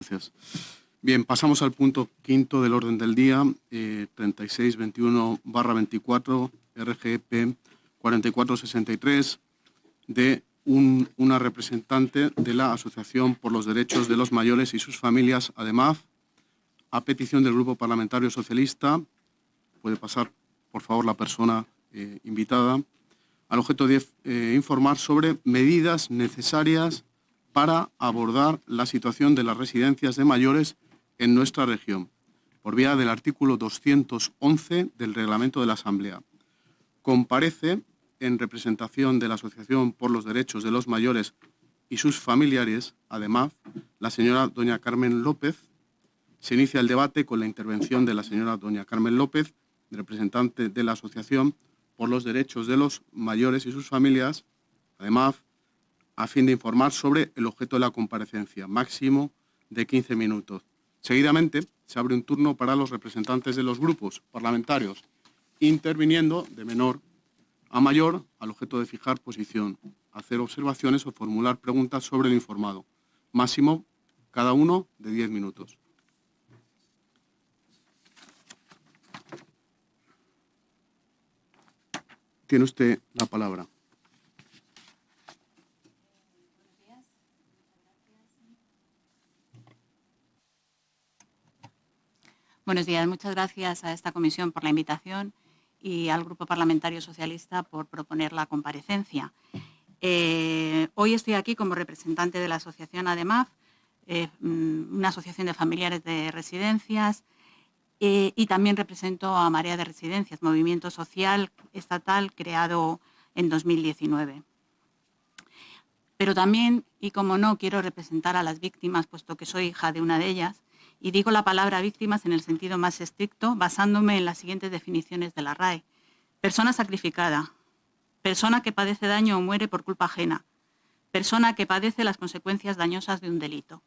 Gracias. Bien, pasamos al punto quinto del orden del día, 3621/24, RGP 4463, de una representante de la Asociación por los Derechos de los Mayores y sus Familias, ADEMAF, a petición del Grupo Parlamentario Socialista. Puede pasar, por favor, la persona invitada, al objeto de informar sobre medidas necesarias para abordar la situación de las residencias de mayores en nuestra región, por vía del artículo 211 del Reglamento de la Asamblea. Comparece, en representación de la Asociación por los Derechos de los Mayores y sus familiares, ADEMAF, la señora doña Carmen López. Se inicia el debate con la intervención de la señora doña Carmen López, representante de la Asociación por los Derechos de los Mayores y sus familias, ADEMAF, a fin de informar sobre el objeto de la comparecencia, máximo de 15 minutos. Seguidamente, se abre un turno para los representantes de los grupos parlamentarios, interviniendo de menor a mayor al objeto de fijar posición, hacer observaciones o formular preguntas sobre el informado. Máximo, cada uno, de 10 minutos. Tiene usted la palabra. Buenos días. Muchas gracias a esta comisión por la invitación y al Grupo Parlamentario Socialista por proponer la comparecencia. Hoy estoy aquí como representante de la asociación ADEMAF, una asociación de familiares de residencias, y también represento a Marea de Residencias, movimiento social estatal creado en 2019. Pero también, y como no, quiero representar a las víctimas, puesto que soy hija de una de ellas, y digo la palabra víctimas en el sentido más estricto, basándome en las siguientes definiciones de la RAE. Persona sacrificada, persona que padece daño o muere por culpa ajena, persona que padece las consecuencias dañosas de un delito.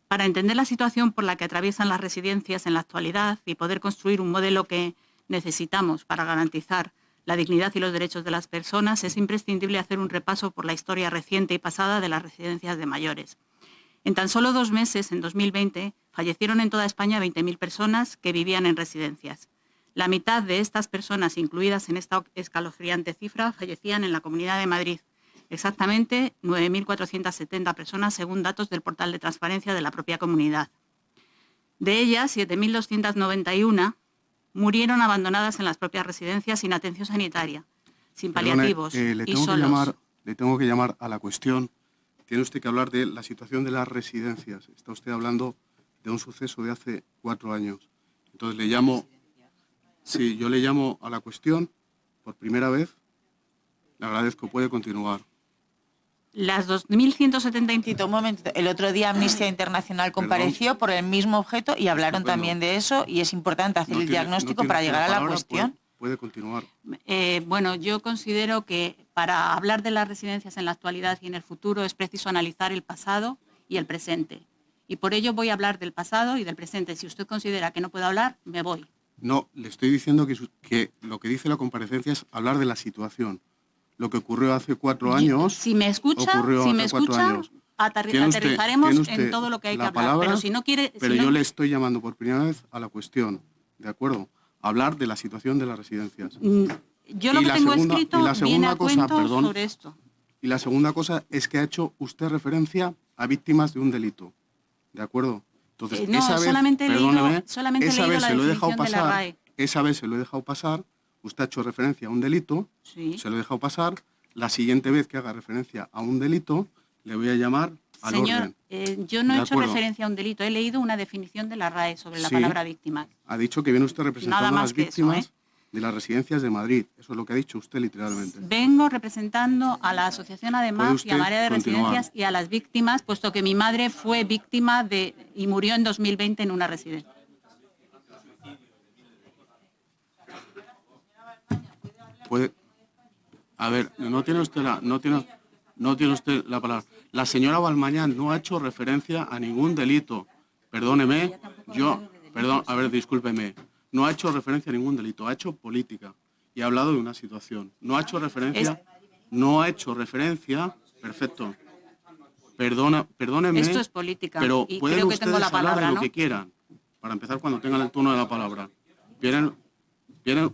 Para entender la situación por la que atraviesan las residencias en la actualidad y poder construir un modelo que necesitamos para garantizar la dignidad y los derechos de las personas, es imprescindible hacer un repaso por la historia reciente y pasada de las residencias de mayores. En tan solo 2 meses, en 2020, fallecieron en toda España 20.000 personas que vivían en residencias. La mitad de estas personas incluidas en esta escalofriante cifra fallecían en la Comunidad de Madrid. Exactamente 9.470 personas, según datos del portal de transparencia de la propia comunidad. De ellas, 7.291 murieron abandonadas en las propias residencias sin atención sanitaria, sin paliativos y solos. Le tengo que llamar a la cuestión. Tiene usted que hablar de la situación de las residencias. Está usted hablando de un suceso de hace 4 años. Entonces le llamo... Sí, yo le llamo a la cuestión por primera vez. Le agradezco. Puede continuar. Las 2.170... Un momento. El otro día Amnistía Internacional compareció por el mismo objeto y hablaron también de eso, y es importante hacer el diagnóstico para llegar a la cuestión. Puede continuar. Bueno, yo considero que para hablar de las residencias en la actualidad y en el futuro es preciso analizar el pasado y el presente. Y por ello voy a hablar del pasado y del presente. Si usted considera que no puedo hablar, me voy. No, le estoy diciendo que lo que dice la comparecencia es hablar de la situación. Lo que ocurrió hace 4 años... Si me escucha, aterrizaremos en todo lo que hay que hablar. Palabra, pero si no quiere... Pero yo le estoy llamando por primera vez a la cuestión, ¿de acuerdo? Hablar de la situación de las residencias. Yo lo que tengo escrito viene a cuento sobre esto. Y la segunda cosa es que ha hecho usted referencia a víctimas de un delito, ¿de acuerdo? Entonces, no, esa vez, solamente he leído la definición de la RAE. Esa vez se lo he dejado pasar. Usted ha hecho referencia a un delito, sí. Se lo he dejado pasar. La siguiente vez que haga referencia a un delito, le voy a llamar al orden. Señor, yo no he hecho referencia a un delito, he leído una definición de la RAE sobre la palabra víctima. Ha dicho que viene usted representando a las víctimas de las residencias de Madrid. Eso es lo que ha dicho usted literalmente. Vengo representando a la asociación ADEMAF y a Marea de Residencias y a las víctimas, puesto que mi madre fue víctima y murió en 2020 en una residencia. Puede... A ver, no tiene usted la palabra. La señora Balmañán no ha hecho referencia a ningún delito. Perdóneme, discúlpeme. No ha hecho referencia a ningún delito, ha hecho política y ha hablado de una situación. No ha hecho referencia, perfecto. Perdónenme. Esto es política. Pero y pueden creo que ustedes tengo la hablar palabra, de lo ¿no? que quieran. Para empezar, cuando tengan el turno de la palabra.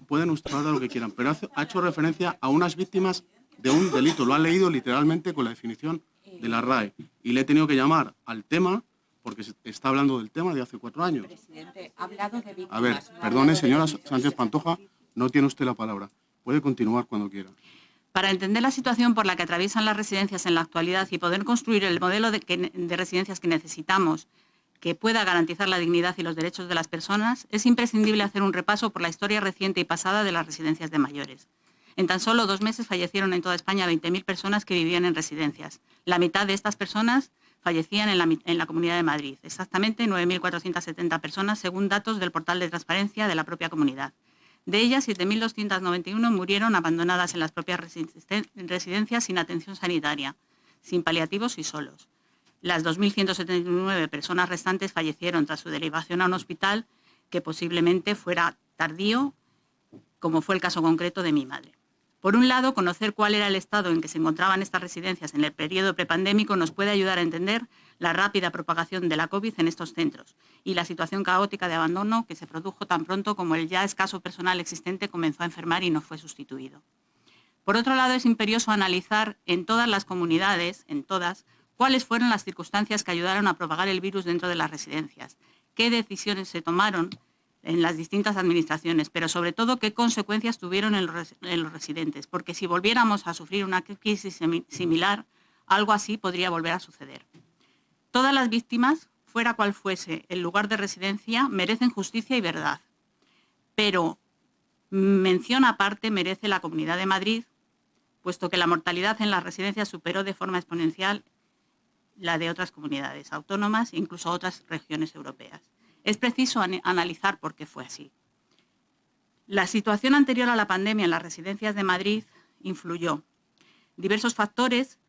Pueden ustedes hablar de lo que quieran, pero ha hecho referencia a unas víctimas de un delito. Lo han leído literalmente con la definición de la RAE. Y le he tenido que llamar al tema, porque se está hablando del tema de hace 4 años. Presidente, ha hablado de víctimas. A ver, perdone, señora Sánchez Pantoja, no tiene usted la palabra. Puede continuar cuando quiera. Para entender la situación por la que atraviesan las residencias en la actualidad y poder construir el modelo de residencias que necesitamos, que pueda garantizar la dignidad y los derechos de las personas, es imprescindible hacer un repaso por la historia reciente y pasada de las residencias de mayores. En tan solo 2 meses fallecieron en toda España 20.000 personas que vivían en residencias. La mitad de estas personas fallecían en la Comunidad de Madrid, exactamente 9.470 personas, según datos del portal de transparencia de la propia comunidad. De ellas, 7.291 murieron abandonadas en las propias residencias sin atención sanitaria, sin paliativos y solos. Las 2.179 personas restantes fallecieron tras su derivación a un hospital que posiblemente fuera tardío, como fue el caso concreto de mi madre. Por un lado, conocer cuál era el estado en que se encontraban estas residencias en el periodo prepandémico nos puede ayudar a entender la rápida propagación de la COVID en estos centros y la situación caótica de abandono que se produjo tan pronto como el ya escaso personal existente comenzó a enfermar y no fue sustituido. Por otro lado, es imperioso analizar en todas las comunidades, cuáles fueron las circunstancias que ayudaron a propagar el virus dentro de las residencias, qué decisiones se tomaron en las distintas administraciones, pero sobre todo qué consecuencias tuvieron en los residentes, porque si volviéramos a sufrir una crisis similar, algo así podría volver a suceder. Todas las víctimas, fuera cual fuese el lugar de residencia, merecen justicia y verdad, pero mención aparte merece la Comunidad de Madrid, puesto que la mortalidad en las residencias superó de forma exponencial la de otras comunidades autónomas e incluso otras regiones europeas. Es preciso analizar por qué fue así. La situación anterior a la pandemia en las residencias de Madrid influyó. Diversos factores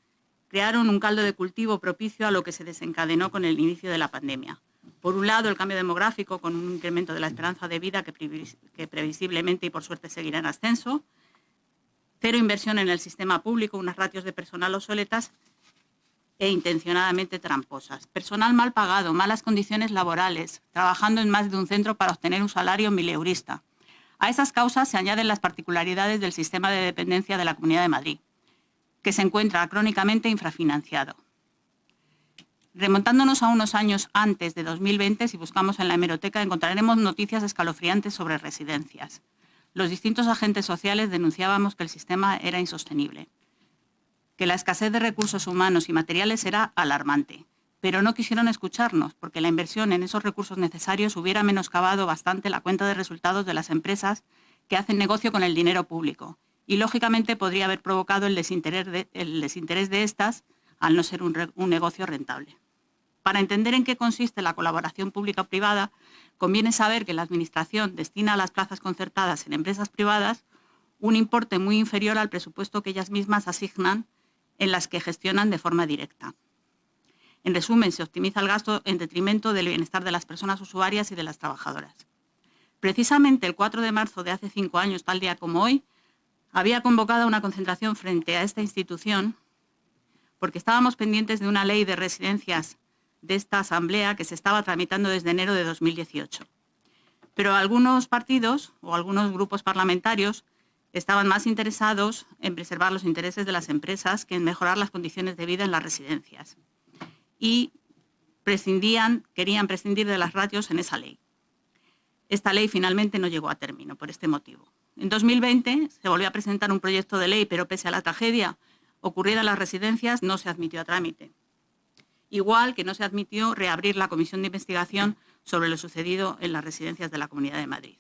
crearon un caldo de cultivo propicio a lo que se desencadenó con el inicio de la pandemia. Por un lado, el cambio demográfico con un incremento de la esperanza de vida que previsiblemente y por suerte seguirá en ascenso, cero inversión en el sistema público, unas ratios de personal obsoletas e intencionadamente tramposas. Personal mal pagado, malas condiciones laborales, trabajando en más de un centro para obtener un salario mileurista. A esas causas se añaden las particularidades del sistema de dependencia de la Comunidad de Madrid, que se encuentra crónicamente infrafinanciado. Remontándonos a unos años antes de 2020, si buscamos en la hemeroteca, encontraremos noticias escalofriantes sobre residencias. Los distintos agentes sociales denunciábamos que el sistema era insostenible, que la escasez de recursos humanos y materiales era alarmante, pero no quisieron escucharnos porque la inversión en esos recursos necesarios hubiera menoscabado bastante la cuenta de resultados de las empresas que hacen negocio con el dinero público y, lógicamente, podría haber provocado el desinterés de estas al no ser un negocio rentable. Para entender en qué consiste la colaboración pública-privada, conviene saber que la Administración destina a las plazas concertadas en empresas privadas un importe muy inferior al presupuesto que ellas mismas asignan en las que gestionan de forma directa. En resumen, se optimiza el gasto en detrimento del bienestar de las personas usuarias y de las trabajadoras. Precisamente el 4 de marzo de hace 5 años, tal día como hoy, había convocado una concentración frente a esta institución porque estábamos pendientes de una ley de residencias de esta Asamblea que se estaba tramitando desde enero de 2018. Pero algunos partidos o algunos grupos parlamentarios estaban más interesados en preservar los intereses de las empresas que en mejorar las condiciones de vida en las residencias. Y querían prescindir de las ratios en esa ley. Esta ley finalmente no llegó a término por este motivo. En 2020 se volvió a presentar un proyecto de ley, pero pese a la tragedia ocurrida en las residencias no se admitió a trámite. Igual que no se admitió reabrir la comisión de investigación sobre lo sucedido en las residencias de la Comunidad de Madrid.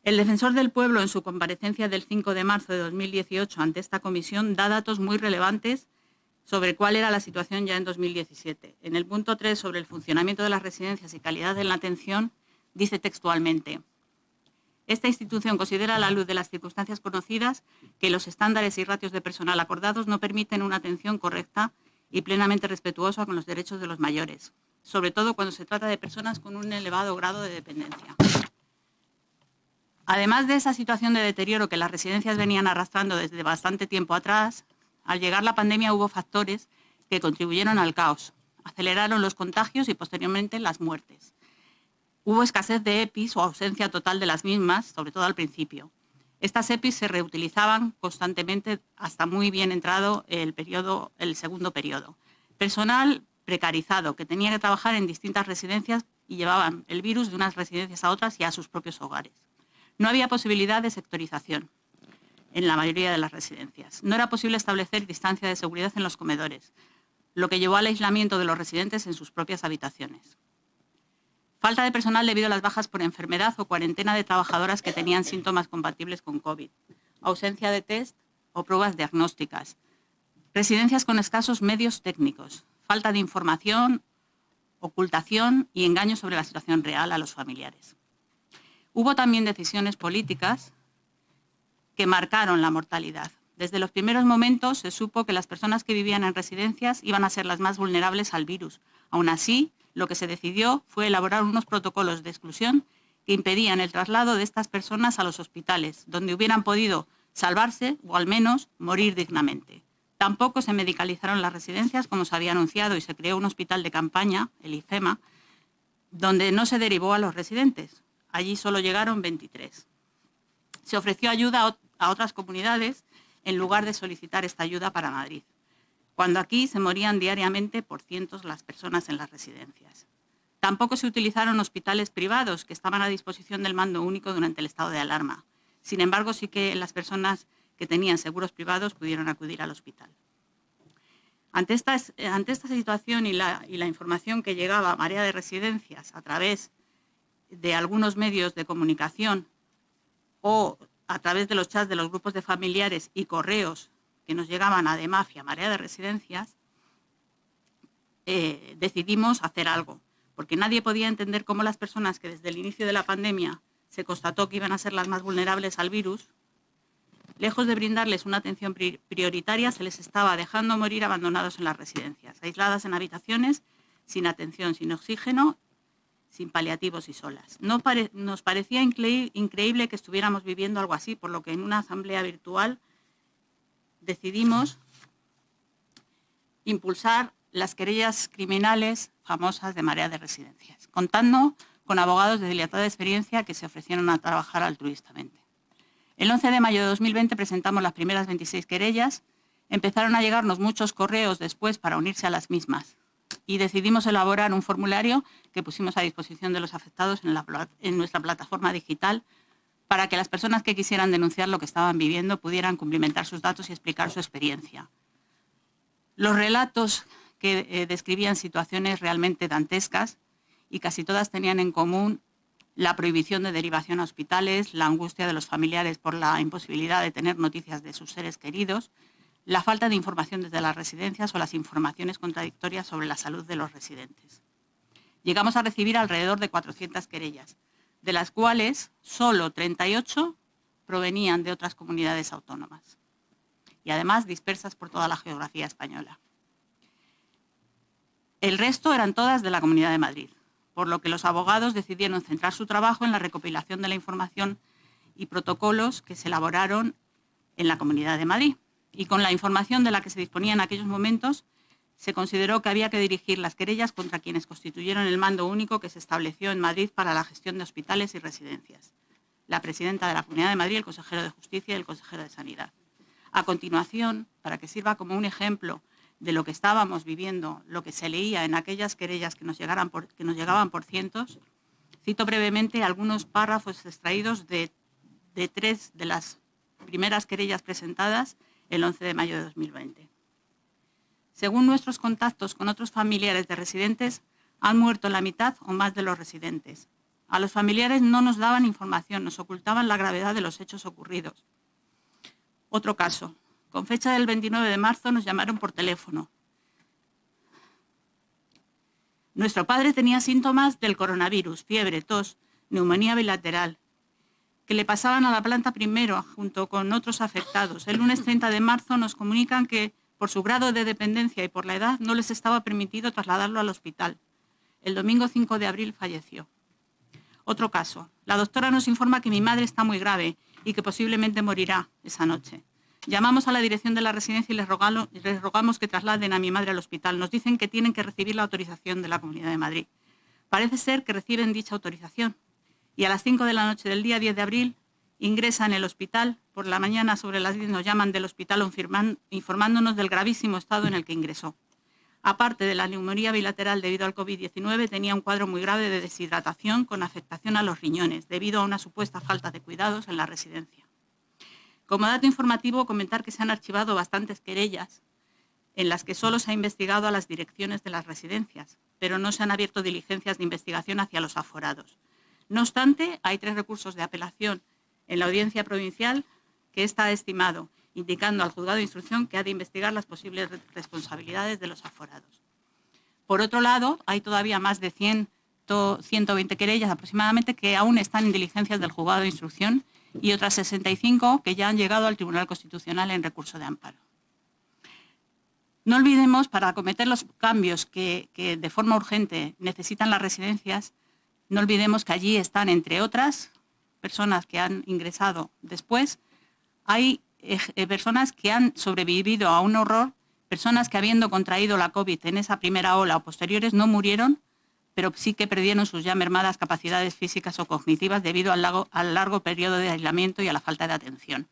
El Defensor del Pueblo, en su comparecencia del 5 de marzo de 2018 ante esta comisión, da datos muy relevantes sobre cuál era la situación ya en 2017. En el punto 3, sobre el funcionamiento de las residencias y calidad en la atención, dice textualmente: esta institución considera, a la luz de las circunstancias conocidas, que los estándares y ratios de personal acordados no permiten una atención correcta y plenamente respetuosa con los derechos de los mayores, sobre todo cuando se trata de personas con un elevado grado de dependencia. Además de esa situación de deterioro que las residencias venían arrastrando desde bastante tiempo atrás, al llegar la pandemia hubo factores que contribuyeron al caos, aceleraron los contagios y posteriormente las muertes. Hubo escasez de EPIs o ausencia total de las mismas, sobre todo al principio. Estas EPIs se reutilizaban constantemente hasta muy bien entrado el segundo periodo. Personal precarizado que tenía que trabajar en distintas residencias y llevaban el virus de unas residencias a otras y a sus propios hogares. No había posibilidad de sectorización en la mayoría de las residencias. No era posible establecer distancia de seguridad en los comedores, lo que llevó al aislamiento de los residentes en sus propias habitaciones. Falta de personal debido a las bajas por enfermedad o cuarentena de trabajadoras que tenían síntomas compatibles con COVID. Ausencia de test o pruebas diagnósticas. Residencias con escasos medios técnicos. Falta de información, ocultación y engaño sobre la situación real a los familiares. Hubo también decisiones políticas que marcaron la mortalidad. Desde los primeros momentos se supo que las personas que vivían en residencias iban a ser las más vulnerables al virus. Aún así, lo que se decidió fue elaborar unos protocolos de exclusión que impedían el traslado de estas personas a los hospitales, donde hubieran podido salvarse o al menos morir dignamente. Tampoco se medicalizaron las residencias, como se había anunciado, y se creó un hospital de campaña, el IFEMA, donde no se derivó a los residentes. Allí solo llegaron 23. Se ofreció ayuda a otras comunidades en lugar de solicitar esta ayuda para Madrid, cuando aquí se morían diariamente por cientos las personas en las residencias. Tampoco se utilizaron hospitales privados que estaban a disposición del mando único durante el estado de alarma. Sin embargo, sí que las personas que tenían seguros privados pudieron acudir al hospital. Ante esta situación y la información que llegaba a Marea de Residencias a través de algunos medios de comunicación o a través de los chats de los grupos de familiares y correos que nos llegaban a ADEMAF y a Marea de Residencias, decidimos hacer algo, porque nadie podía entender cómo las personas que desde el inicio de la pandemia se constató que iban a ser las más vulnerables al virus, lejos de brindarles una atención prioritaria, se les estaba dejando morir abandonados en las residencias, aisladas en habitaciones, sin atención, sin oxígeno, sin paliativos y solas. Nos parecía increíble que estuviéramos viviendo algo así, por lo que en una asamblea virtual decidimos impulsar las querellas criminales famosas de Marea de Residencias, contando con abogados de dilatada experiencia que se ofrecieron a trabajar altruistamente. El 11 de mayo de 2020 presentamos las primeras 26 querellas, empezaron a llegarnos muchos correos después para unirse a las mismas y decidimos elaborar un formulario que pusimos a disposición de los afectados en nuestra plataforma digital para que las personas que quisieran denunciar lo que estaban viviendo pudieran cumplimentar sus datos y explicar su experiencia. Los relatos que describían situaciones realmente dantescas y casi todas tenían en común la prohibición de derivación a hospitales, la angustia de los familiares por la imposibilidad de tener noticias de sus seres queridos, la falta de información desde las residencias o las informaciones contradictorias sobre la salud de los residentes. Llegamos a recibir alrededor de 400 querellas, de las cuales solo 38 provenían de otras comunidades autónomas y además dispersas por toda la geografía española. El resto eran todas de la Comunidad de Madrid, por lo que los abogados decidieron centrar su trabajo en la recopilación de la información y protocolos que se elaboraron en la Comunidad de Madrid. Y con la información de la que se disponía en aquellos momentos, se consideró que había que dirigir las querellas contra quienes constituyeron el mando único que se estableció en Madrid para la gestión de hospitales y residencias: la presidenta de la Comunidad de Madrid, el consejero de Justicia y el consejero de Sanidad. A continuación, para que sirva como un ejemplo de lo que estábamos viviendo, lo que se leía en aquellas querellas que nos llegaban por cientos, cito brevemente algunos párrafos extraídos de 3 de las primeras querellas presentadas el 11 de mayo de 2020. Según nuestros contactos con otros familiares de residentes, han muerto la mitad o más de los residentes. A los familiares no nos daban información, nos ocultaban la gravedad de los hechos ocurridos. Otro caso. Con fecha del 29 de marzo nos llamaron por teléfono. Nuestro padre tenía síntomas del coronavirus, fiebre, tos, neumonía bilateral, que le pasaban a la planta primero junto con otros afectados. El lunes 30 de marzo nos comunican que por su grado de dependencia y por la edad no les estaba permitido trasladarlo al hospital. El domingo 5 de abril falleció. Otro caso. La doctora nos informa que mi madre está muy grave y que posiblemente morirá esa noche. Llamamos a la dirección de la residencia y les rogamos que trasladen a mi madre al hospital. Nos dicen que tienen que recibir la autorización de la Comunidad de Madrid. Parece ser que reciben dicha autorización y a las 5 de la noche del día 10 de abril ingresa en el hospital. Por la mañana, sobre las 10, nos llaman del hospital informándonos del gravísimo estado en el que ingresó. Aparte de la neumonía bilateral debido al COVID-19, tenía un cuadro muy grave de deshidratación con afectación a los riñones, debido a una supuesta falta de cuidados en la residencia. Como dato informativo, comentar que se han archivado bastantes querellas en las que solo se ha investigado a las direcciones de las residencias, pero no se han abierto diligencias de investigación hacia los aforados. No obstante, hay 3 recursos de apelación en la Audiencia Provincial que está estimado, indicando al Juzgado de Instrucción que ha de investigar las posibles responsabilidades de los aforados. Por otro lado, hay todavía más de 120 querellas aproximadamente que aún están en diligencias del Juzgado de Instrucción y otras 65 que ya han llegado al Tribunal Constitucional en recurso de amparo. No olvidemos, para acometer los cambios que de forma urgente necesitan las residencias, no olvidemos que allí están, entre otras personas que han ingresado después, hay personas que han sobrevivido a un horror, personas que habiendo contraído la COVID en esa primera ola o posteriores no murieron, pero sí que perdieron sus ya mermadas capacidades físicas o cognitivas debido al largo periodo de aislamiento y a la falta de atención.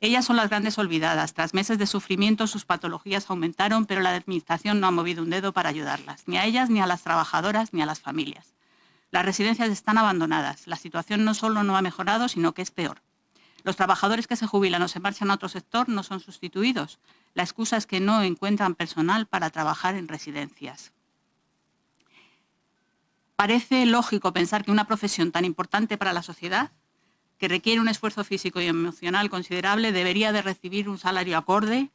Ellas son las grandes olvidadas. Tras meses de sufrimiento, sus patologías aumentaron, pero la Administración no ha movido un dedo para ayudarlas, ni a ellas, ni a las trabajadoras, ni a las familias. Las residencias están abandonadas. La situación no solo no ha mejorado, sino que es peor. Los trabajadores que se jubilan o se marchan a otro sector no son sustituidos. La excusa es que no encuentran personal para trabajar en residencias. Parece lógico pensar que una profesión tan importante para la sociedad, que requiere un esfuerzo físico y emocional considerable, debería de recibir un salario acorde,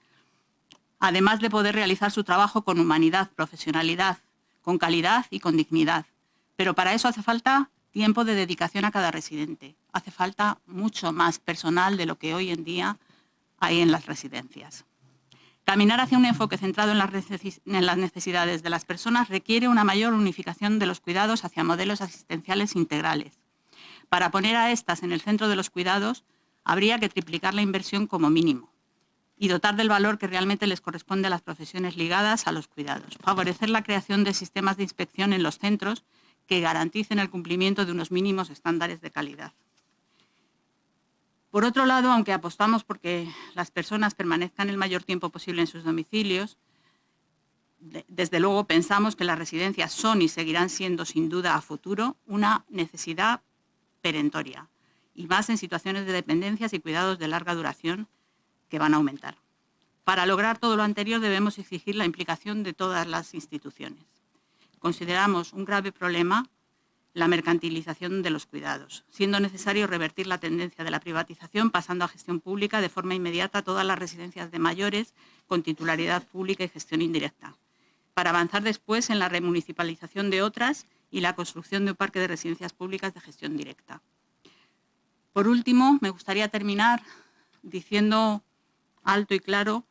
además de poder realizar su trabajo con humanidad, profesionalidad, con calidad y con dignidad. Pero para eso hace falta tiempo de dedicación a cada residente. Hace falta mucho más personal de lo que hoy en día hay en las residencias. Caminar hacia un enfoque centrado en las necesidades de las personas requiere una mayor unificación de los cuidados hacia modelos asistenciales integrales. Para poner a estas en el centro de los cuidados, habría que triplicar la inversión como mínimo y dotar del valor que realmente les corresponde a las profesiones ligadas a los cuidados. Favorecer la creación de sistemas de inspección en los centros que garanticen el cumplimiento de unos mínimos estándares de calidad. Por otro lado, aunque apostamos por que las personas permanezcan el mayor tiempo posible en sus domicilios, desde luego pensamos que las residencias son y seguirán siendo sin duda a futuro una necesidad perentoria, y más en situaciones de dependencias y cuidados de larga duración que van a aumentar. Para lograr todo lo anterior debemos exigir la implicación de todas las instituciones. Consideramos un grave problema la mercantilización de los cuidados, siendo necesario revertir la tendencia de la privatización pasando a gestión pública de forma inmediata todas las residencias de mayores con titularidad pública y gestión indirecta, para avanzar después en la remunicipalización de otras y la construcción de un parque de residencias públicas de gestión directa. Por último, me gustaría terminar diciendo alto y claro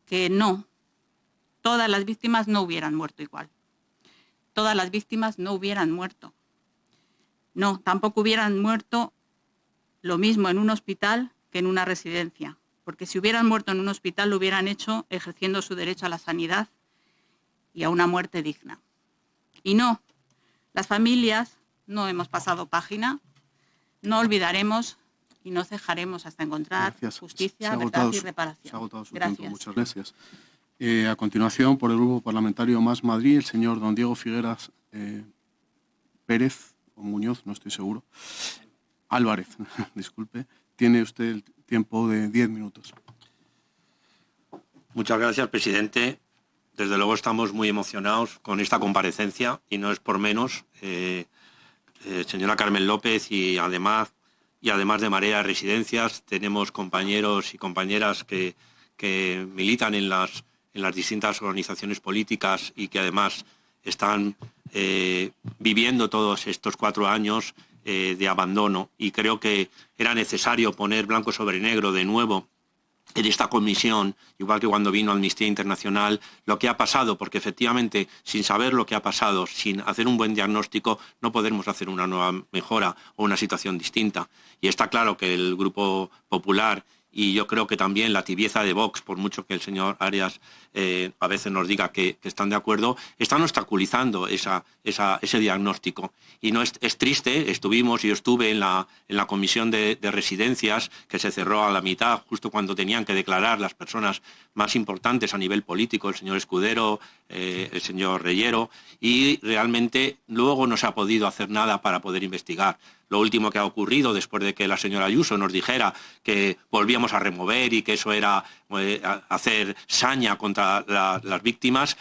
que no, todas las víctimas no hubieran muerto igual. Todas las víctimas no hubieran muerto. No, tampoco hubieran muerto lo mismo en un hospital que en una residencia, porque si hubieran muerto en un hospital lo hubieran hecho ejerciendo su derecho a la sanidad y a una muerte digna. Y no, las familias no hemos pasado página, no olvidaremos y no cejaremos hasta encontrar justicia, verdad y reparación. Se ha agotado su tiempo. Muchas gracias. A continuación, por el Grupo Parlamentario Más Madrid, el señor don Diego Figueras Pérez, o Muñoz, no estoy seguro. Álvarez, disculpe. Tiene usted el tiempo de 10 minutos. Muchas gracias, presidente. Desde luego estamos muy emocionados con esta comparecencia y no es por menos. Señora Carmen López y además de Marea Residencias, tenemos compañeros y compañeras que militan en las distintas organizaciones políticas y que además están viviendo todos estos 4 años de abandono, y creo que era necesario poner blanco sobre negro de nuevo en esta comisión, igual que cuando vino Amnistía Internacional, lo que ha pasado, porque efectivamente sin saber lo que ha pasado, sin hacer un buen diagnóstico, no podemos hacer una nueva mejora o una situación distinta. Y está claro que el Grupo Popular y yo creo que también la tibieza de Vox, por mucho que el señor Arias a veces nos diga que están de acuerdo, están obstaculizando ese diagnóstico. Y no es triste, yo estuve en la comisión de residencias que se cerró a la mitad, justo cuando tenían que declarar las personas más importantes a nivel político, el señor Escudero, el señor Reyero, y realmente luego no se ha podido hacer nada para poder investigar. Lo último que ha ocurrido después de que la señora Ayuso nos dijera que volvíamos a remover y que eso era hacer saña contra las víctimas,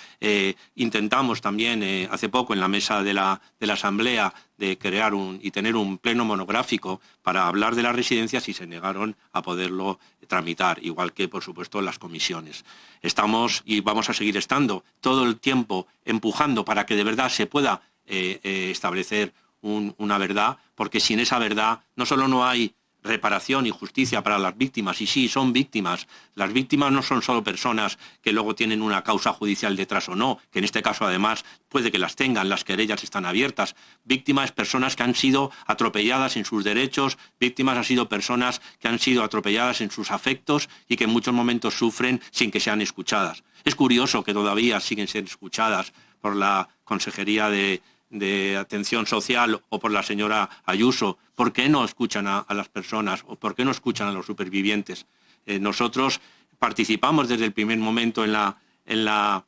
intentamos también hace poco en la mesa de la Asamblea de crear y tener un pleno monográfico para hablar de las residencias y se negaron a poderlo tramitar, igual que, por supuesto, las comisiones. Estamos y vamos a seguir estando todo el tiempo empujando para que de verdad se pueda establecer una verdad, porque sin esa verdad no solo no hay reparación y justicia para las víctimas, y sí, son víctimas. Las víctimas no son solo personas que luego tienen una causa judicial detrás o no, que en este caso además puede que las tengan, las querellas están abiertas. Víctimas, personas que han sido atropelladas en sus derechos, víctimas han sido personas que han sido atropelladas en sus afectos y que en muchos momentos sufren sin que sean escuchadas. Es curioso que todavía siguen siendo escuchadas por la Consejería de Atención Social o por la señora Ayuso. ¿Por qué no escuchan a las personas o por qué no escuchan a los supervivientes? Nosotros participamos desde el primer momento en la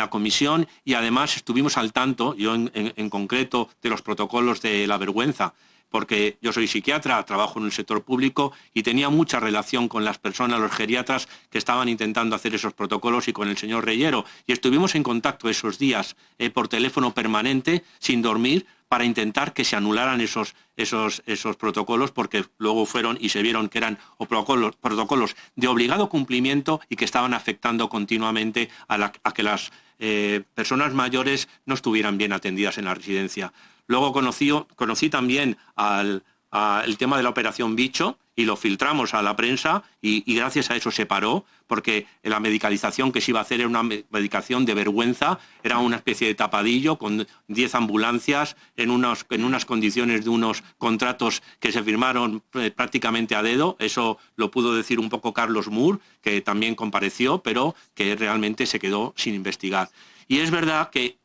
comisión y además estuvimos al tanto, yo en concreto, de los protocolos de la vergüenza, porque yo soy psiquiatra, trabajo en el sector público y tenía mucha relación con las personas, los geriatras que estaban intentando hacer esos protocolos y con el señor Reyero. Y estuvimos en contacto esos días por teléfono permanente, sin dormir, para intentar que se anularan esos protocolos, porque luego fueron y se vieron que eran protocolos de obligado cumplimiento y que estaban afectando continuamente a que las personas mayores no estuvieran bien atendidas en la residencia. Luego conocí también el tema de la operación Bicho y lo filtramos a la prensa y gracias a eso se paró, porque la medicalización que se iba a hacer era una medicación de vergüenza, era una especie de tapadillo con 10 ambulancias en unas condiciones de unos contratos que se firmaron prácticamente a dedo. Eso lo pudo decir un poco Carlos Moore, que también compareció, pero que realmente se quedó sin investigar. Y es verdad que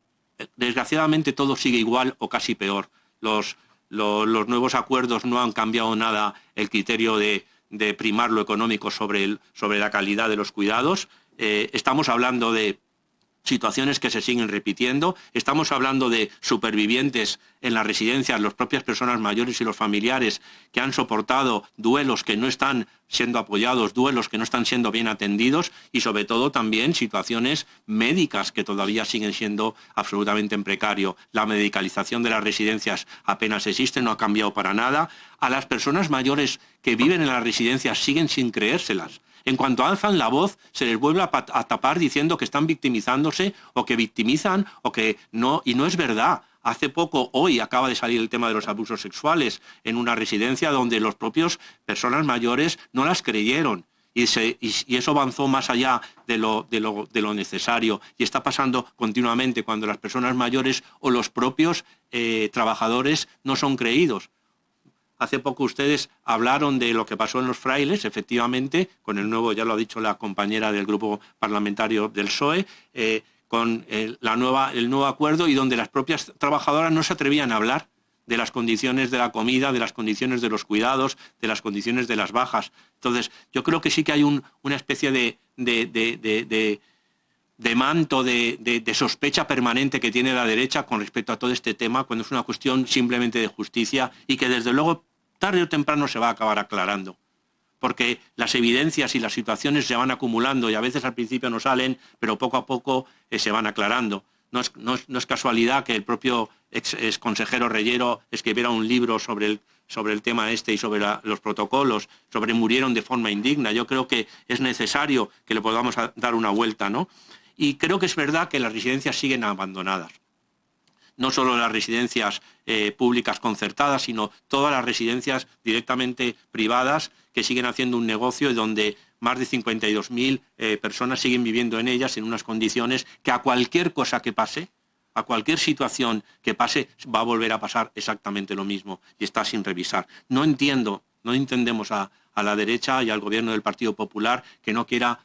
desgraciadamente todo sigue igual o casi peor. Los nuevos acuerdos no han cambiado nada el criterio de primar lo económico sobre la calidad de los cuidados. Estamos hablando de situaciones que se siguen repitiendo. Estamos hablando de supervivientes en las residencias, las propias personas mayores y los familiares que han soportado duelos que no están siendo apoyados, duelos que no están siendo bien atendidos y sobre todo también situaciones médicas que todavía siguen siendo absolutamente en precario. La medicalización de las residencias apenas existe, no ha cambiado para nada. A las personas mayores que viven en las residencias siguen sin creérselas. En cuanto alzan la voz, se les vuelve a tapar diciendo que están victimizándose o que victimizan o que no, y no es verdad. Hace poco, hoy, acaba de salir el tema de los abusos sexuales en una residencia donde los propios personas mayores no las creyeron. Y eso avanzó más allá de lo necesario. Y está pasando continuamente cuando las personas mayores o los propios trabajadores no son creídos. Hace poco ustedes hablaron de lo que pasó en los frailes, efectivamente, con el nuevo, ya lo ha dicho la compañera del grupo parlamentario del PSOE, con el nuevo acuerdo y donde las propias trabajadoras no se atrevían a hablar de las condiciones de la comida, de las condiciones de los cuidados, de las condiciones de las bajas. Entonces, yo creo que sí que hay una especie de manto de sospecha permanente que tiene la derecha con respecto a todo este tema, cuando es una cuestión simplemente de justicia y que desde luego tarde o temprano se va a acabar aclarando, porque las evidencias y las situaciones se van acumulando y a veces al principio no salen, pero poco a poco se van aclarando. No es casualidad que el propio ex consejero Reyero escribiera un libro sobre el tema y sobre los protocolos, sobre murieron de forma indigna. Yo creo que es necesario que le podamos dar una vuelta, ¿no? Y creo que es verdad que las residencias siguen abandonadas. No solo las residencias públicas concertadas, sino todas las residencias directamente privadas que siguen haciendo un negocio y donde más de 52.000 personas siguen viviendo en ellas en unas condiciones que a cualquier cosa que pase, a cualquier situación que pase, va a volver a pasar exactamente lo mismo y está sin revisar. No entiendo No entendemos a la derecha y al gobierno del Partido Popular que no quiera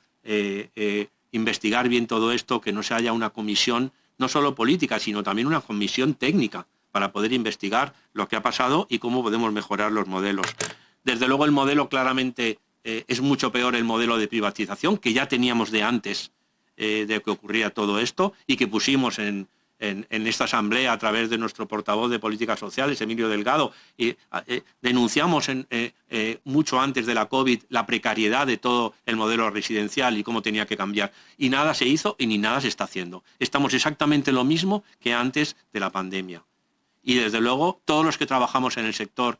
investigar bien todo esto, que no se haya una comisión, no solo política, sino también una comisión técnica para poder investigar lo que ha pasado y cómo podemos mejorar los modelos. Desde luego el modelo claramente es mucho peor el modelo de privatización que ya teníamos de antes de que ocurría todo esto y que pusimos en esta asamblea a través de nuestro portavoz de Políticas Sociales, Emilio Delgado, y denunciamos mucho antes de la COVID la precariedad de todo el modelo residencial y cómo tenía que cambiar. Y nada se hizo y ni nada se está haciendo. Estamos exactamente lo mismo que antes de la pandemia. Y desde luego todos los que trabajamos en el sector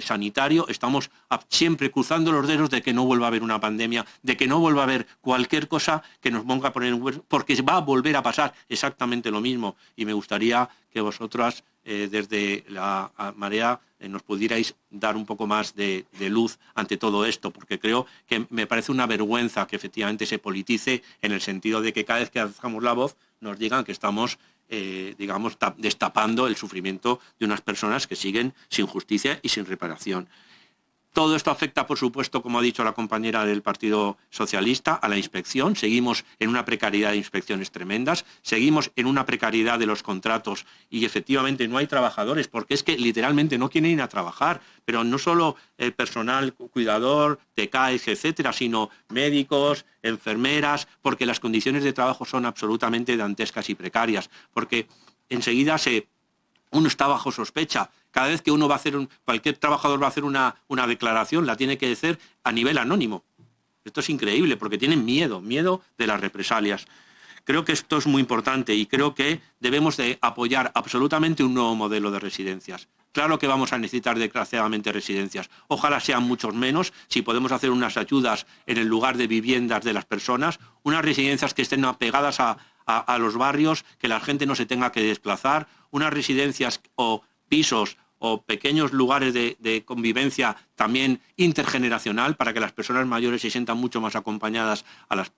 sanitario estamos siempre cruzando los dedos de que no vuelva a haber una pandemia, de que no vuelva a haber cualquier cosa que nos ponga a poner en hueso, porque va a volver a pasar exactamente lo mismo. Y me gustaría que vosotras desde la Marea nos pudierais dar un poco más de luz ante todo esto, porque creo que me parece una vergüenza que efectivamente se politice en el sentido de que cada vez que alzamos la voz nos digan que estamos digamos, destapando el sufrimiento de unas personas que siguen sin justicia y sin reparación. Todo esto afecta, por supuesto, como ha dicho la compañera del Partido Socialista, a la inspección. Seguimos en una precariedad de inspecciones tremendas, seguimos en una precariedad de los contratos y efectivamente no hay trabajadores porque es que literalmente no quieren ir a trabajar, pero no solo el personal cuidador, TCAES, etcétera, sino médicos, enfermeras, porque las condiciones de trabajo son absolutamente dantescas y precarias, porque enseguida uno está bajo sospecha. Cada vez que uno va a hacer cualquier trabajador va a hacer una declaración, la tiene que hacer a nivel anónimo. Esto es increíble porque tienen miedo de las represalias. Creo que esto es muy importante y creo que debemos de apoyar absolutamente un nuevo modelo de residencias. Claro que vamos a necesitar desgraciadamente residencias. Ojalá sean muchos menos, si podemos hacer unas ayudas en el lugar de viviendas de las personas, unas residencias que estén apegadas a los barrios, que la gente no se tenga que desplazar, unas residencias o pisos o pequeños lugares de convivencia también intergeneracional para que las personas mayores se sientan mucho más acompañadas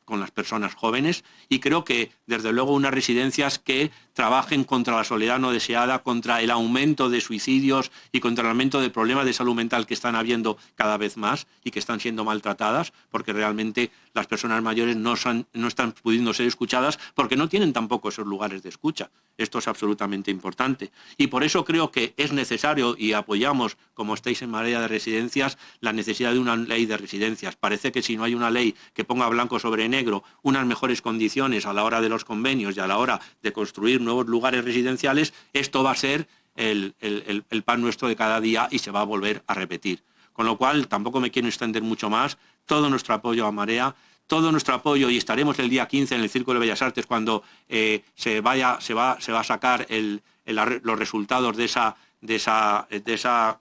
con las personas jóvenes. Y creo que, desde luego, unas residencias que trabajen contra la soledad no deseada, contra el aumento de suicidios y contra el aumento de problemas de salud mental que están habiendo cada vez más y que están siendo maltratadas, porque realmente las personas mayores no están pudiendo ser escuchadas porque no tienen tampoco esos lugares de escucha. Esto es absolutamente importante. Y por eso creo que es necesario, y apoyamos, como estáis en Marea de Residencias, la necesidad de una ley de residencias. Parece que si no hay una ley que ponga blanco sobre negro unas mejores condiciones a la hora de los convenios y a la hora de construir nuevos lugares residenciales, esto va a ser el pan nuestro de cada día y se va a volver a repetir. Con lo cual, tampoco me quiero extender mucho más. Todo nuestro apoyo a Marea, todo nuestro apoyo, y estaremos el día 15 en el Círculo de Bellas Artes cuando se va a sacar los resultados de esa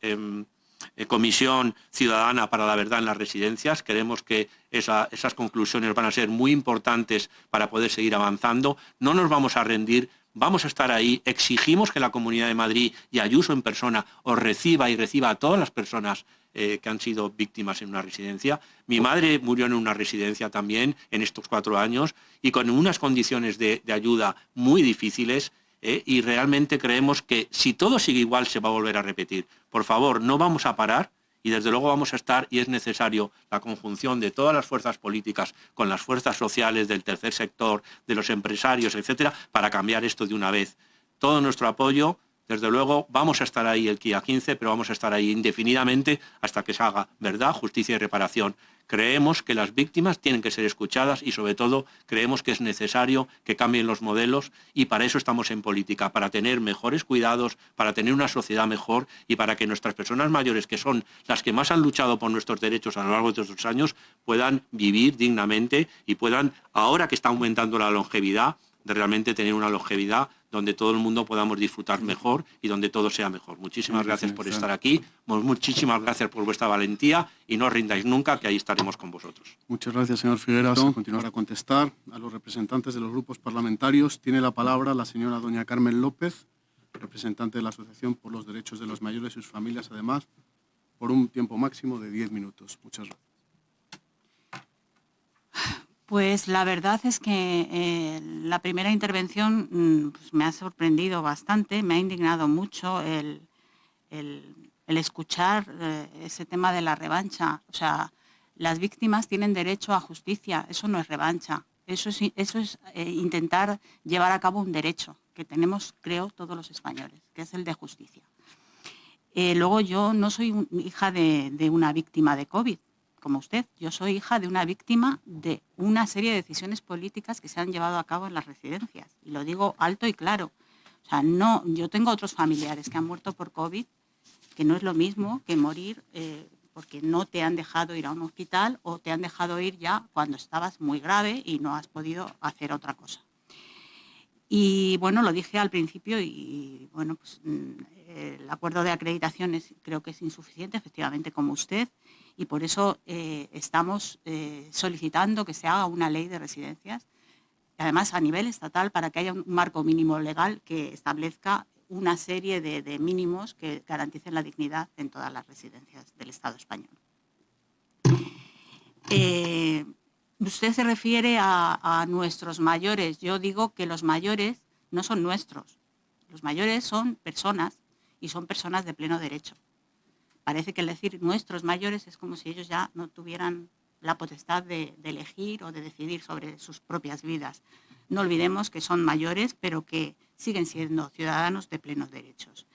Comisión Ciudadana para la Verdad en las Residencias. Creemos que esas conclusiones van a ser muy importantes para poder seguir avanzando. No nos vamos a rendir, vamos a estar ahí. Exigimos que la Comunidad de Madrid y Ayuso en persona os reciba y reciba a todas las personas que han sido víctimas en una residencia. Mi madre murió en una residencia también en estos 4 años y con unas condiciones de ayuda muy difíciles. Y realmente creemos que si todo sigue igual se va a volver a repetir. Por favor, no vamos a parar y desde luego vamos a estar, y es necesario la conjunción de todas las fuerzas políticas con las fuerzas sociales del tercer sector, de los empresarios, etcétera, para cambiar esto de una vez. Todo nuestro apoyo. Desde luego vamos a estar ahí el día 15, pero vamos a estar ahí indefinidamente hasta que se haga verdad, justicia y reparación. Creemos que las víctimas tienen que ser escuchadas y, sobre todo, creemos que es necesario que cambien los modelos y para eso estamos en política, para tener mejores cuidados, para tener una sociedad mejor y para que nuestras personas mayores, que son las que más han luchado por nuestros derechos a lo largo de estos años, puedan vivir dignamente y puedan, ahora que está aumentando la longevidad, de realmente tener una longevidad donde todo el mundo podamos disfrutar mejor y donde todo sea mejor. Muchísimas gracias por estar aquí, muchísimas gracias por vuestra valentía y no os rindáis nunca, que ahí estaremos con vosotros. Muchas gracias, señor Figueras. A continuar a contestar a los representantes de los grupos parlamentarios. Tiene la palabra la señora doña Carmen López, representante de la Asociación por los Derechos de los Mayores y sus Familias, además, por un tiempo máximo de 10 minutos. Muchas gracias. Pues la verdad es que la primera intervención pues me ha sorprendido bastante, me ha indignado mucho el el escuchar ese tema de la revancha. O sea, las víctimas tienen derecho a justicia, eso no es revancha, eso es intentar llevar a cabo un derecho que tenemos, creo, todos los españoles, que es el de justicia. Luego yo no soy hija de una víctima de COVID, como usted. Yo soy hija de una víctima de una serie de decisiones políticas que se han llevado a cabo en las residencias. Y lo digo alto y claro. O sea, no, yo tengo otros familiares que han muerto por COVID, que no es lo mismo que morir porque no te han dejado ir a un hospital o te han dejado ir ya cuando estabas muy grave y no has podido hacer otra cosa. Y bueno, lo dije al principio y bueno, pues el acuerdo de acreditación creo que es insuficiente, efectivamente, como usted, y por eso estamos solicitando que se haga una ley de residencias, además a nivel estatal, para que haya un marco mínimo legal que establezca una serie de mínimos que garanticen la dignidad en todas las residencias del Estado español. Usted se refiere a nuestros mayores. Yo digo que los mayores no son nuestros. Los mayores son personas y son personas de pleno derecho. Parece que el decir nuestros mayores es como si ellos ya no tuvieran la potestad de elegir o de decidir sobre sus propias vidas. No olvidemos que son mayores, pero que siguen siendo ciudadanos de plenos derechos.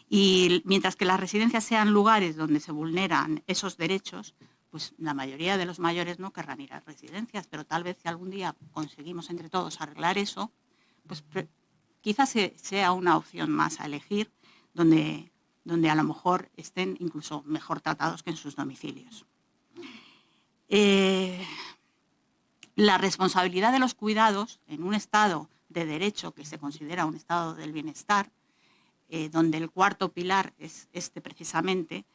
Y mientras que las residencias sean lugares donde se vulneran esos derechos, pues la mayoría de los mayores no querrán ir a residencias, pero tal vez si algún día conseguimos entre todos arreglar eso, pues quizás sea una opción más a elegir, donde a lo mejor estén incluso mejor tratados que en sus domicilios. La responsabilidad de los cuidados en un estado de derecho que se considera un estado del bienestar, donde el cuarto pilar es este precisamente,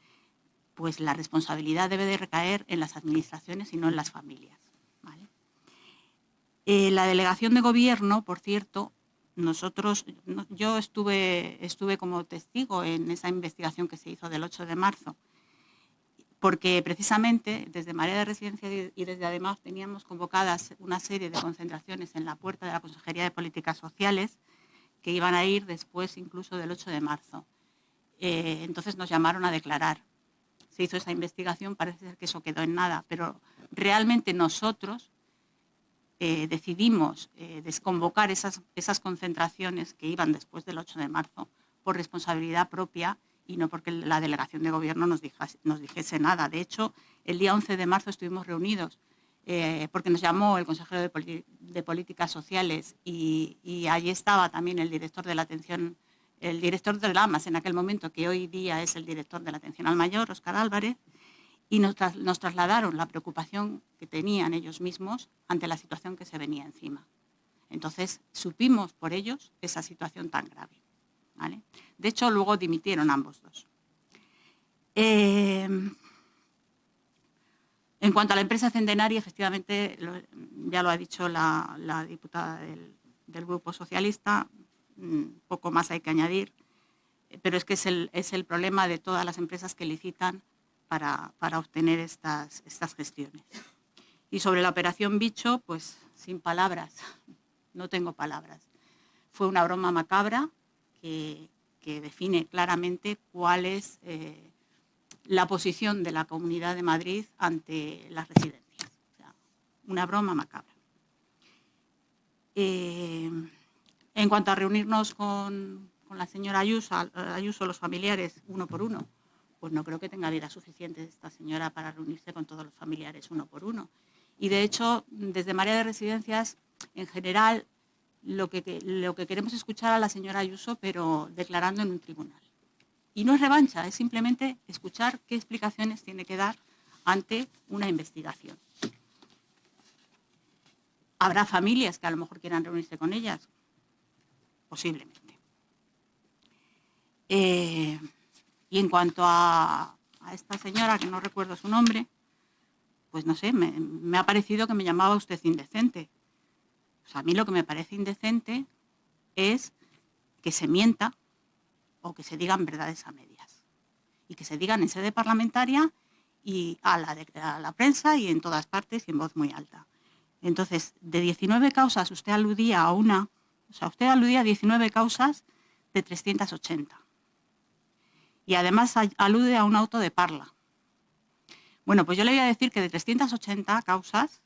pues la responsabilidad debe de recaer en las administraciones y no en las familias, ¿vale? La delegación de gobierno, por cierto, yo estuve como testigo en esa investigación que se hizo del 8 de marzo, porque precisamente desde Marea de Residencia y desde ADEMAF teníamos convocadas una serie de concentraciones en la puerta de la Consejería de Políticas Sociales que iban a ir después incluso del 8 de marzo. Entonces nos llamaron a declarar. Se hizo esa investigación, parece ser que eso quedó en nada, pero realmente nosotros decidimos desconvocar esas concentraciones que iban después del 8 de marzo por responsabilidad propia y no porque la delegación de gobierno nos dijese nada. De hecho, el día 11 de marzo estuvimos reunidos porque nos llamó el consejero de Políticas Sociales y allí estaba también el director de la atención, el director del AMAS en aquel momento, que hoy día es el director de la atención al mayor, Óscar Álvarez, y nos trasladaron la preocupación que tenían ellos mismos ante la situación que se venía encima. Entonces, supimos por ellos esa situación tan grave, ¿vale? De hecho, luego dimitieron ambos dos. En cuanto a la empresa Centenaria, efectivamente, ya lo ha dicho la diputada del Grupo Socialista, poco más hay que añadir, pero es que es el problema de todas las empresas que licitan para obtener estas gestiones. Y sobre la operación Bicho, pues sin palabras, no tengo palabras. Fue una broma macabra que define claramente cuál es la posición de la Comunidad de Madrid ante las residencias. O sea, una broma macabra. En cuanto a reunirnos con la señora Ayuso, los familiares, uno por uno, pues no creo que tenga vida suficiente esta señora para reunirse con todos los familiares uno por uno. Y de hecho, desde Marea de Residencias, en general, lo que queremos es escuchar a la señora Ayuso, pero declarando en un tribunal. Y no es revancha, es simplemente escuchar qué explicaciones tiene que dar ante una investigación. Habrá familias que a lo mejor quieran reunirse con ellas, posiblemente. Y en cuanto a esta señora, que no recuerdo su nombre, pues no sé, me ha parecido que me llamaba usted indecente. O sea, a mí lo que me parece indecente es que se mienta o que se digan verdades a medias. Y que se digan en sede parlamentaria y a la prensa y en todas partes y en voz muy alta. Entonces, de 19 causas usted aludía a una, o sea, usted aludía a 19 causas de 380. y además alude a un auto de Parla. Bueno, pues yo le voy a decir que de 380 causas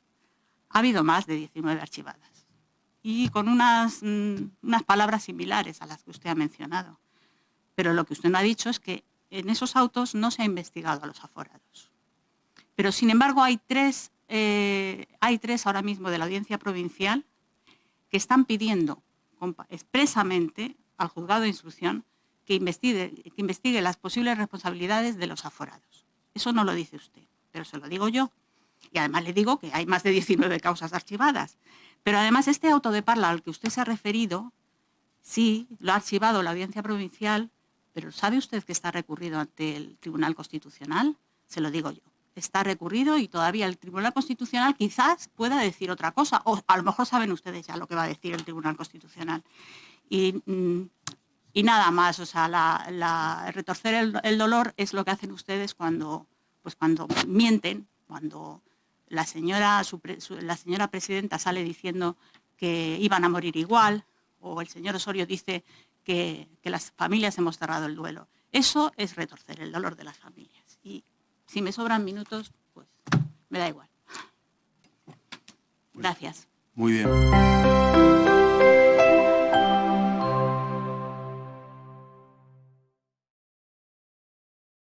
ha habido más de 19 archivadas y con unas palabras similares a las que usted ha mencionado. Pero lo que usted no ha dicho es que en esos autos no se ha investigado a los aforados. Pero, sin embargo, hay tres ahora mismo de la Audiencia Provincial que están pidiendo expresamente al juzgado de instrucción que investigue las posibles responsabilidades de los aforados. Eso no lo dice usted, pero se lo digo yo. Y además le digo que hay más de 19 causas archivadas. Pero además este auto de Parla al que usted se ha referido, sí, lo ha archivado la Audiencia Provincial, pero ¿sabe usted que está recurrido ante el Tribunal Constitucional? Se lo digo yo. Está recurrido y todavía el Tribunal Constitucional quizás pueda decir otra cosa, o a lo mejor saben ustedes ya lo que va a decir el Tribunal Constitucional. Y nada más, o sea, retorcer el dolor es lo que hacen ustedes cuando mienten, cuando la señora presidenta sale diciendo que iban a morir igual, o el señor Osorio dice que las familias hemos cerrado el duelo. Eso es retorcer el dolor de las familias. Y si me sobran minutos, pues me da igual. Gracias. Muy bien.